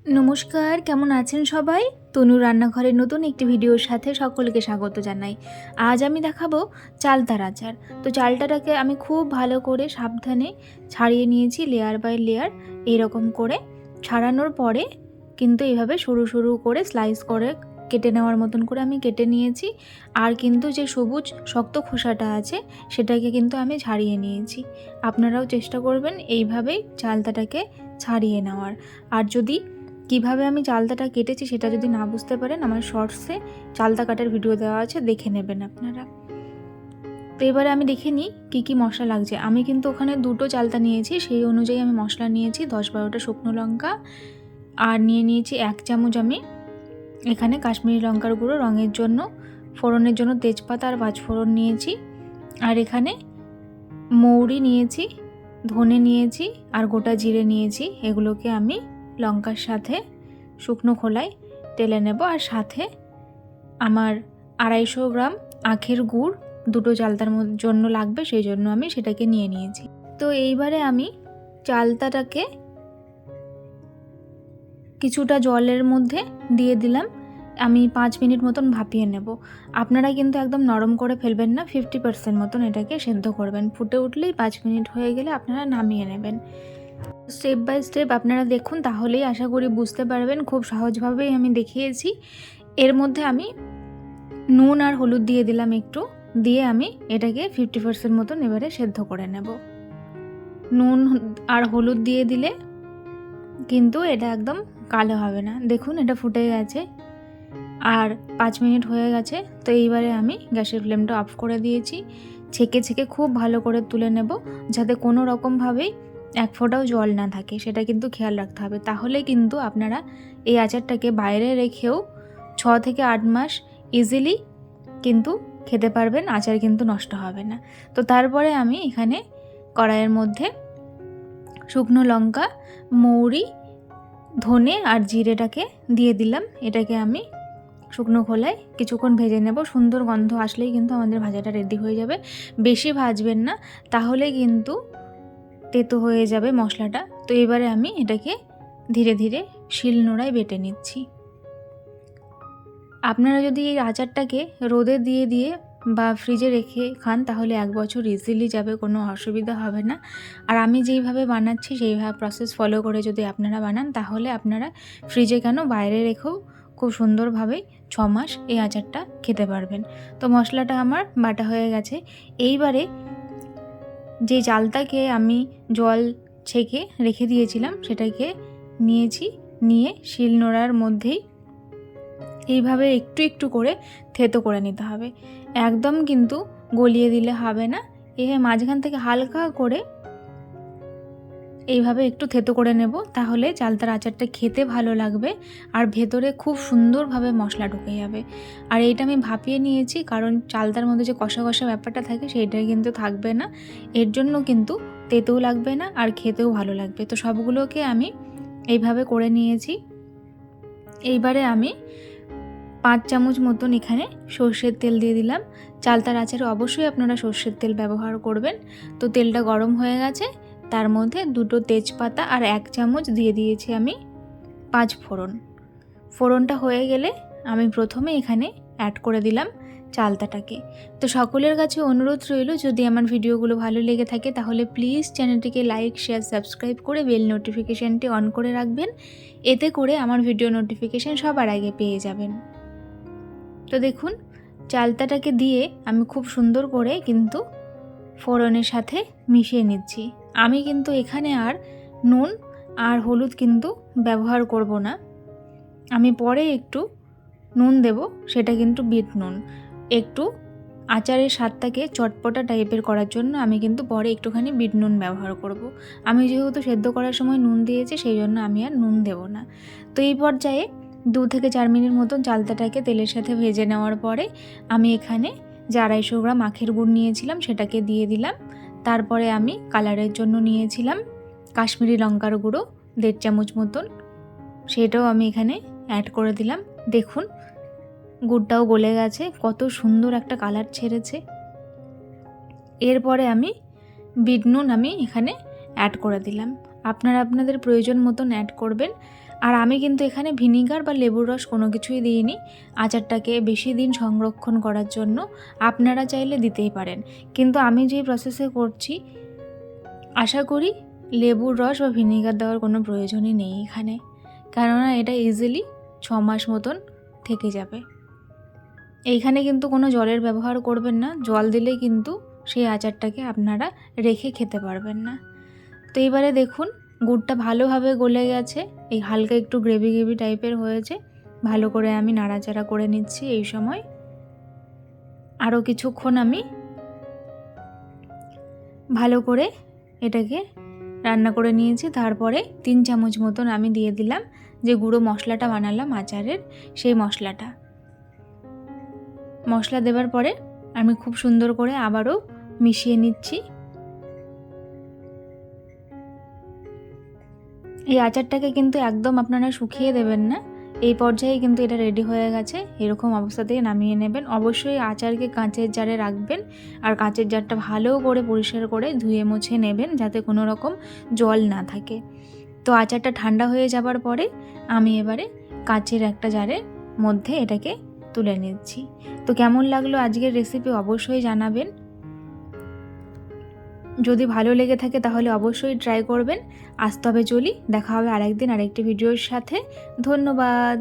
নমস্কার, কেমন আছেন সবাই? তনু রান্নাঘরের নতুন একটি ভিডিওর সাথে সকলকে স্বাগত জানাই। আজ আমি দেখাবো চালতার আচার। তো চালটাটাকে আমি খুব ভালো করে সাবধানে ছাড়িয়ে নিয়েছি লেয়ার বাই লেয়ার। এইরকম করে ছাড়ানোর পরে কিন্তু এইভাবে সরু সরু করে স্লাইস করে কেটে নেওয়ার মতন করে আমি কেটে নিয়েছি। আর কিন্তু যে সবুজ শক্ত খোসাটা আছে সেটাকে কিন্তু আমি ছাড়িয়ে নিয়েছি। আপনারাও চেষ্টা করবেন এইভাবেই চালতাটাকে ছাড়িয়ে নেওয়ার। আর যদি কিভাবে আমি চালতাটা কেটেছি সেটা যদি না বুঝতে পারেন, আমার শর্টসে চালতা কাটার ভিডিও দেওয়া আছে, দেখে নেবেন আপনারা। তো এবারে আমি দেখে নিই কী কী মশলা লাগছে। আমি কিন্তু ওখানে 2টো চালতা নিয়েছি, সেই অনুযায়ী আমি মশলা নিয়েছি 10-12টা শুকনো লঙ্কা, আর নিয়ে নিয়েছি 1 চামচ আমি এখানে কাশ্মীরি লঙ্কার গুঁড়ো রঙের জন্য, ফোড়নের জন্য তেজপাতা আর 5 ফোড়ন নিয়েছি, আর এখানে মৌরি নিয়েছি, ধনে নিয়েছি আর গোটা জিরে নিয়েছি। এগুলোকে আমি লঙ্কার সাথে শুকনো খোলায় টেলে নেব। আর সাথে আমার 250 গ্রাম আখের গুড় 2টো চালতার জন্য লাগবে, সেই জন্য আমি সেটাকে নিয়ে নিয়েছি। তো এইবারে আমি চালতাটাকে কিছুটা জলের মধ্যে দিয়ে দিলাম। আমি 5 মিনিট মতন ভাপিয়ে নেব। আপনারা কিন্তু একদম নরম করে ফেলবেন না, 50% মতন এটাকে সেদ্ধ করবেন। ফুটে উঠলেই 5 মিনিট হয়ে গেলে আপনারা নামিয়ে নেবেন। স্টেপ বাই স্টেপ আপনারা দেখুন, তাহলেই আশা করি বুঝতে পারবেন। খুব সহজভাবেই আমি দেখিয়েছি। এর মধ্যে আমি নুন আর হলুদ দিয়ে দিলাম একটু, দিয়ে আমি এটাকে 50% মতন এবারে সেদ্ধ করে নেব। নুন আর হলুদ দিয়ে দিলে কিন্তু এটা একদম কালো হবে না। দেখুন এটা ফুটে গেছে আর 5 মিনিট হয়ে গেছে। তো এইবারে আমি গ্যাসের ফ্লেমটা অফ করে দিয়েছি। ছেঁকে ছেঁকে খুব ভালো করে তুলে নেব, যাতে কোনো রকমভাবেই এক ফোঁটাও জল না থাকে, সেটা কিন্তু খেয়াল রাখতে হবে। তাহলে কিন্তু আপনারা এই আচারটাকে বাইরে রেখেও 6 থেকে 8 মাস ইজিলি কিন্তু খেতে পারবেন, আচার কিন্তু নষ্ট হবে না। তো তারপরে আমি এখানে কড়াইয়ের মধ্যে শুকনো লঙ্কা, মৌরি, ধনে আর জিরেটাকে দিয়ে দিলাম। এটাকে আমি শুকনো খোলায় কিছুক্ষণ ভেজে নেব। সুন্দর গন্ধ আসলেই কিন্তু আমাদের ভাজাটা রেডি হয়ে যাবে। বেশি ভাজবেন না, তাহলে কিন্তু তেতো হয়ে যাবে মশলাটা। তো এবারে আমি এটাকে ধীরে ধীরে শিলনোড়ায় বেটে নিচ্ছি। আপনারা যদি এই আচারটাকে রোদে দিয়ে দিয়ে বা ফ্রিজে রেখে খান, তাহলে 1 বছর ইজিলি যাবে, কোনো অসুবিধা হবে না। আর আমি যেইভাবে বানাচ্ছি সেইভাবে প্রসেস ফলো করে যদি আপনারা বানান, তাহলে আপনারা ফ্রিজে কেন, বাইরে রেখেও খুব সুন্দরভাবে 6 মাস এই আচারটা খেতে পারবেন। তো মশলাটা আমার বাটা হয়ে গেছে। এইবারে যে চালটাকে আমি জল ছেঁকে রেখে দিয়েছিলাম সেটাকে নিয়েছি, নিয়ে শিলনোড়ার মধ্যেই এইভাবে একটু একটু করে থেতো করে নিতে হবে। একদম কিন্তু গলিয়ে দিলে হবে না। মাঝখান থেকে হালকা করে এইভাবে একটু থেতো করে নেব, তাহলে চালতার আচারটা খেতে ভালো লাগবে আর ভেতরে খুব সুন্দরভাবে মশলা ঢুকে যাবে। আর এইটা আমি ভাপিয়ে নিয়েছি, কারণ চালতার মধ্যে যে কষা কষা ব্যাপারটা থাকে সেইটা কিন্তু থাকবে না। এর জন্য কিন্তু তেতেও লাগবে না আর খেতেও ভালো লাগবে। তো সবগুলোকে আমি এইভাবে করে নিয়েছি। এইবারে আমি 5 চামচ মতন এখানে সর্ষের তেল দিয়ে দিলাম। চালতার আচারে অবশ্যই আপনারা সর্ষের তেল ব্যবহার করবেন। তো তেলটা গরম হয়ে গেছে, তার মধ্যে 2টো তেজপাতা আর 1 চামচ দিয়ে দিয়েছি আমি 5 ফোড়ন। ফোড়নটা হয়ে গেলে আমি প্রথমে এখানে অ্যাড করে দিলাম চালতাটাকে। তো সকলের কাছে অনুরোধ রইল, যদি আমার ভিডিওগুলো ভালো লেগে থাকে তাহলে প্লিজ চ্যানেলটিকে লাইক, শেয়ার, সাবস্ক্রাইব করে বেল নোটিফিকেশানটি অন করে রাখবেন। এতে করে আমার ভিডিও নোটিফিকেশান সবার আগে পেয়ে যাবেন। তো দেখুন, চালতাটাকে দিয়ে আমি খুব সুন্দর করে কিন্তু ফোড়নের সাথে মিশিয়ে নিচ্ছি। আমি কিন্তু এখানে আর নুন আর হলুদ কিন্তু ব্যবহার করব না। আমি পরে একটু নুন দেব, সেটা কিন্তু বিট নুন। একটু আচারের স্বাদটাকে চটপটা টাইপের করার জন্য আমি কিন্তু পরে একটুখানি বিট নুন ব্যবহার করব। আমি যেহেতু সেদ্ধ করার সময় নুন দিয়েছি, সেই জন্য আমি আর নুন দেব না। তো এই পর্যায়ে 2 থেকে 4 মিনিট মতন চালতাটাকে তেলের সাথে ভেজে নেওয়ার পরে আমি এখানে যে 250 গ্রাম আখের গুড় নিয়েছিলাম সেটাকে দিয়ে দিলাম। তারপরে আমি কালারের জন্য নিয়েছিলাম কাশ্মীরি লঙ্কার গুঁড়ো 1.5 চামচ মতন, সেটাও আমি এখানে অ্যাড করে দিলাম। দেখুন গুড়টাও গলে গেছে, কত সুন্দর একটা কালার ছেড়েছে। এরপরে আমি বিট নুন আমি এখানে অ্যাড করে দিলাম। আপনারা আপনাদের প্রয়োজন মতন অ্যাড করবেন। আর আমি কিন্তু এখানে ভিনিগার বা লেবুর রস কোনো কিছুই দিইনি আচারটাকে বেশি দিন সংরক্ষণ করার জন্য। আপনারা চাইলে দিতেই পারেন, কিন্তু আমি যে প্রসেসে করছি আশা করি লেবুর রস বা ভিনিগার দেওয়ার কোনো প্রয়োজনই নেই এখানে, কেননা এটা ইজিলি 6 মাস মতন থেকে যাবে। এইখানে কিন্তু কোনো জলের ব্যবহার করবেন না, জল দিলে কিন্তু সেই আচারটাকে আপনারা রেখে খেতে পারবেন না। তো এবারে দেখুন গুড়টা ভালোভাবে গলে গেছে, এই হালকা একটু গ্রেভি গ্রেভি টাইপের হয়েছে। ভালো করে আমি নাড়াচাড়া করে নিচ্ছি। এই সময় আরও কিছুক্ষণ আমি ভালো করে এটাকে রান্না করে নিয়েছি। তারপরে 3 চামচ মতন আমি দিয়ে দিলাম যে গুঁড়ো মশলাটা বানালাম আচারের, সেই মশলাটা। মশলা দেওয়ার পরে আমি খুব সুন্দর করে আবারও মিশিয়ে নিচ্ছি। এই আচারটাকে কিন্তু একদম আপনারা শুকিয়ে দেবেন না, এই পর্যায়ে কিন্তু এটা রেডি হয়ে গেছে। এরকম অবস্থাতেই নামিয়ে নেবেন। অবশ্যই আচারকে কাঁচের জারে রাখবেন, আর কাঁচের জারটা ভালো করে পরিষ্কার করে ধুয়ে মুছে নেবেন যাতে কোনো রকম জল না থাকে। তো আচারটা ঠান্ডা হয়ে যাবার পরে আমি এবারে কাঁচের একটা জারের মধ্যে এটাকে তুলে নিচ্ছি। তো কেমন লাগলো আজকের রেসিপি অবশ্যই জানাবেন। যদি ভালো লেগে থাকে তাহলে অবশ্যই ট্রাই করবেন। আজ তবে চলি, দেখা হবে আরেকদিন আরেকটি ভিডিওর সাথে। ধন্যবাদ।